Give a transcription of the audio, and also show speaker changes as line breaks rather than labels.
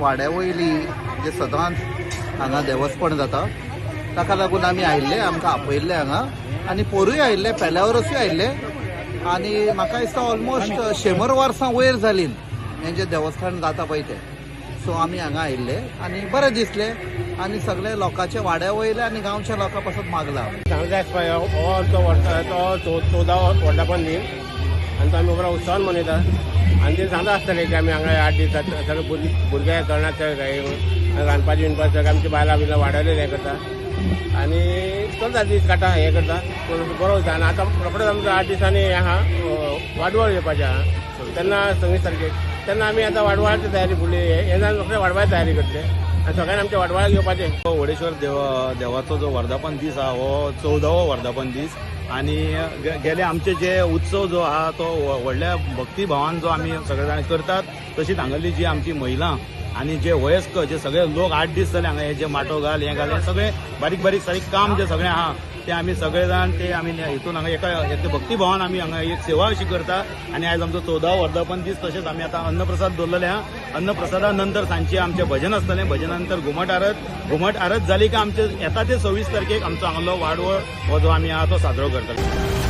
वाड्या वयली जे सदांच हांगा देवस्थान जाता ताका लागून आमी आयिल्ले, आमकां आपयल्ले हांगा आनी पोरूय आयिल्ले, पेल्या वरसूय आयिल्ले आनी म्हाका दिसता ऑलमोस्ट 100 वर्सां वयर जालीं हें जें देवस्थान जाता पळय तें. सो आमी हांगा आयिल्ले आनी बरें दिसलें आनी सगळे लोकांचे वाड्या वयले आनी गांवच्या लोकां पासून मागला.
सांगता आसपा हो तो वर्सा तो 14 वर्धापन दीन आनी तो आमी बरो उत्सवान मनयता आनी ते सांगता आसतले की आमी हांगा 8 दीस सगळे भुरगे करणाचे रांदपाचें विणपाचें सगळें आमची बायलां बियलां वाड्यावयले हें करता आनी चलता दीस काडटा हें करता बरो वयता. आनी आतां रोखडेच आमकां 8 दिसांनी हें आहा वाडवळ येवपाचें आहा तेन्ना 26 तारखेक तेन्ना आमी आतां वाडवळाची तयारी फुडली हें जावन रोखडें वाडवळाची तयारी करतले आनी सगळ्यांनी आमच्या वाडवळाक येवपाचें.
वडेश्वर देवाचो जो वर्धापन दीस आहा हो 14वो वर्धापन दीस आनी गेले आमचे जे उत्सव जो आहा तो व्हडल्या भक्तिभावान जो आमी सगळे जाण करतात तशीच हांगली जी आमची महिला आणि जे वयस्कर जे सगळे लोक 8 दीस जाले हांगा हे जे माटो घाल हे घाल हे सगळे बारीक बारीक सारीक काम जे सगळे आहा ते आमी सगळे जाण ते आमी हितून हांगा एका भक्तिभावान आमी हांगा एक सेवा अशी करता आनी आयज आमचो 14वो वर्धापन दीस. तशेंच आमी आतां अन्नप्रसाद दवरलेले आहा. अन्नप्रसादा नंतर सांजचे आमचे भजन आसतलें, भजना नंतर घुमट आरत जाली की आमचे येता ते 26 तारखेक आमचो हांगलो वाडवळ हो जो आमी आहा तो साजरो करतले.